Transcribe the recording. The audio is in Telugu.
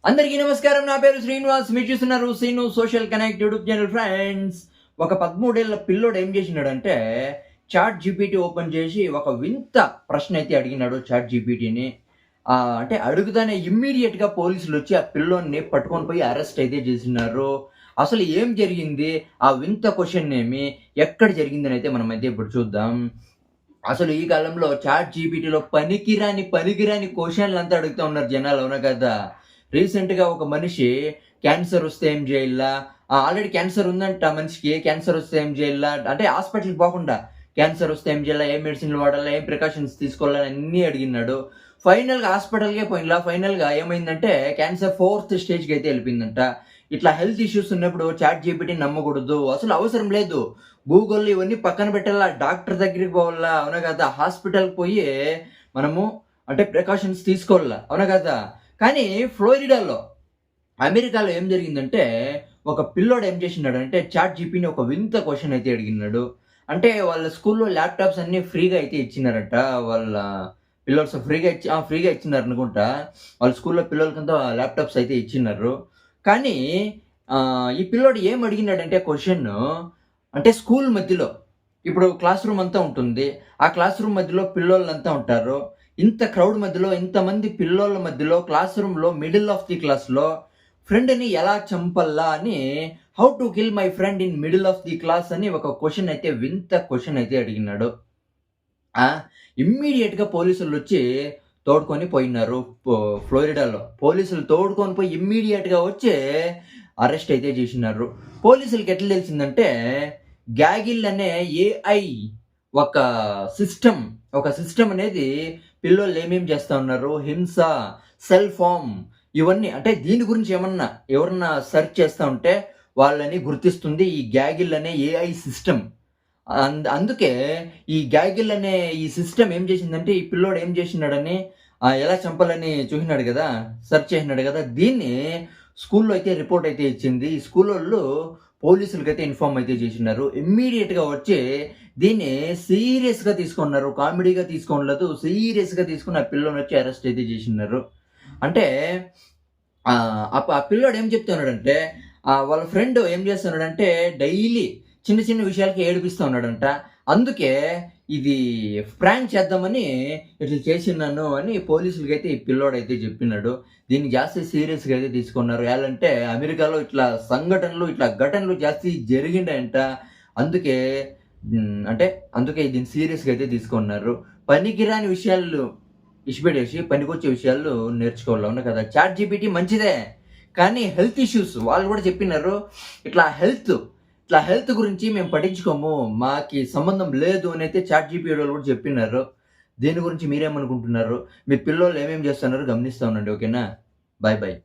అందరికీ నమస్కారం. నా పేరు శ్రీనివాస్. మీరు చూస్తున్నారు Srinu social connect YouTube channel. Friends, ఒక 13 ఏళ్ల పిల్లోడు ఏం చేసినాడంటే చాట్ జీపీటీ ఓపెన్ చేసి ఒక వింత ప్రశ్న అయితే అడిగినాడు చాట్ జీపీటీని. అంటే అడుగుతానే ఇమ్మీడియేట్‌గా పోలీసులు వచ్చి ఆ పిల్లోడిని పట్టుకొని పోయి అరెస్ట్ అయితే చేసినారు. అసలు ఏం జరిగింది? ఆ వింత క్వెషన్ ఏమి? ఎక్కడ జరిగిందని అయితే మనమైతే ఇప్పుడు చూద్దాం. అసలు ఈ కాలంలో చాట్ జీపీటీలో పనికిరాని క్వెషన్‌లంతా అడుగుతా ఉన్నారు జనాలు. అవునా కదా? రీసెంట్‌గా ఒక మనిషి క్యాన్సర్ వస్తే ఏం జేయాలా? ఆల్రెడీ క్యాన్సర్ ఉందంట మనిషికి. క్యాన్సర్ వస్తే ఏం జేయాలా? అంటే హాస్పిటల్‌కి పోకుండా క్యాన్సర్ వస్తే ఏం జేయాలా? ఏం మెడిసిన్‌లు వాడాలా? ఏం ప్రికాషన్స్ తీసుకోవాలా? అన్నీ అడిగినాడు. ఫైనల్‌గా హాస్పిటల్‌కే పోయినలా. ఫైనల్‌గా ఏమైందంటే క్యాన్సర్ 4థ్ స్టేజ్‌కి అయితే ఎళ్ళిపోయిందంట. ఇట్లా హెల్త్ ఇష్యూస్ ఉన్నప్పుడు చాట్ జీపీటీని నమ్మకూడదు. అసలు అవసరం లేదు. గూగుల్ ఇవన్నీ పక్కన పెట్టాలా. డాక్టర్ దగ్గరికి పోవాలా. అవునా కదా? హాస్పిటల్‌కి పోయి మనము అంటే ప్రికాషన్స్ తీసుకోవాలా. అవునా కదా? కానీ ఫ్లోరిడాలో, అమెరికాలో ఏం జరిగిందంటే, ఒక పిల్లోడు ఏం చేసినాడంటే, చాట్ జీపీటీని ఒక వింత క్వెషన్ అయితే అడిగినాడు. అంటే వాళ్ళ స్కూల్‌లో ల్యాప్‌టాప్స్ అన్నీ ఫ్రీగా అయితే ఇచ్చినారంట. వాళ్ళ పిల్లోడ్స్ ఫ్రీగా ఇచ్చినారనుకుంటా. వాళ్ళ స్కూల్‌లో పిల్లలకంతా ల్యాప్‌టాప్స్ అయితే ఇచ్చినారు. కానీ ఈ పిల్లోడు ఏం అడిగినాడంటే క్వెషను, అంటే స్కూల్ మధ్యలో, ఇప్పుడు క్లాస్ రూమ్ అంతా ఉంటుంది. ఆ క్లాస్ రూమ్ మధ్యలో పిల్లోళ్ళంతా ఉంటారు. ఇంత క్రౌడ్ మధ్యలో, ఇంతమంది పిల్లోళ్ళ మధ్యలో, క్లాస్ రూమ్‌లో మిడిల్ ఆఫ్ ది క్లాస్‌లో ఫ్రెండ్‌ని ఎలా చంపల్లా అని, how to kill my friend in middle of the class అని ఒక క్వెషన్ అయితే, వింత క్వెషన్ అయితే అడిగినాడు. ఆ! ఇమ్మీడియేట్‌గా పోలీసులొచ్చి తోడుకొని పోయినారు. ఫ్లోరిడాలో. పోలీసులు తోడుకొని పోయి ఇమ్మీడియేట్‌గా వచ్చి అరెస్ట్ అయితే చేసినారు. పోలీసులకి ఎట్లా తెలిసిందంటే, గాగిల్ అనే ఏఐ ఒక సిస్టమ్, ఒక సిస్టమ్ అనేది పిల్లోళ్ళు ఏమేమి చేస్తా ఉన్నారు, హింస, సెల్ఫ్ హార్మ్, ఇవన్నీ అంటే దీని గురించి ఏమన్నా ఎవరన్నా సెర్చ్ చేస్తా ఉంటే వాళ్ళని గుర్తిస్తుంది ఈ గాగిల్ అనే ఏఐ సిస్టమ్. అందుకే ఈ గాగిల్ అనే ఈ సిస్టమ్ ఏం చేసిందంటే, ఈ పిల్లోడు ఏం చేసినాడని ఎలా చంపాలని చూసినాడు గదా! సెర్చ్ చేసినాడు గదా! దీన్ని స్కూల్‌లో అయితే రిపోర్ట్ అయితే ఇచ్చింది. ఈ స్కూలోళ్ళు పోలీసులకైతే ఇన్ఫార్మ్ అయితే చేసినారు. ఇమ్మీడియేట్‌గా వచ్చి దీన్ని సీరియస్‌గా తీసుకున్నారు. కామెడీగా తీసుకోలేదు. సీరియస్‌గా తీసుకొని ఆ పిల్లోడినొచ్చి అరెస్ట్ అయితే చేసినారు. అంటే ఆ పిల్లోడు ఏం చెప్తున్నాడంటే, వాళ్ళ ఫ్రెండ్ ఏం చేస్తున్నాడంటే డైలీ చిన్న చిన్న విషయాలకి ఏడిపిస్తా ఉన్నాడంట. అందుకే ఇది ప్రాంక్ చేద్దామని ఇట్లా చేసినాను అని పోలీసులకైతే ఈ పిల్లోడైతే చెప్పినాడు. దీన్ని జాస్తి సీరియస్‌గా అయితే తీసుకున్నారు. ఎలాంటే అమెరికాలో ఇట్లా సంఘటనలు, ఇట్లా ఘటనలు జాస్తి జరిగిండాయంట. అందుకే అంటే అందుకే దీన్ని సీరియస్‌గా అయితే తీసుకున్నారు. పనికిరాని విషయాలు ఇషిపెట్టేసి పనికొచ్చే విషయాలు నేర్చుకోవాలి. అవునా కదా? చాట్ జీపీటీ మంచిదే. కానీ హెల్త్ ఇష్యూస్ వాళ్ళు గూడా చెప్పినారు. ఇట్లా హెల్త్ గురించి మేము పట్టించుకోము. మాకి సంబంధం లేదు అనైతే చాట్ జీపీటీ వాళ్ళు గూడా చెప్పినారు. దీని గురించి మీరేమనుకుంటున్నారు? మీ పిల్లోళ్ళు ఏమేమి చేస్తున్నారో గమనిస్తా ఉండండి. ఓకేనా? బాయ్.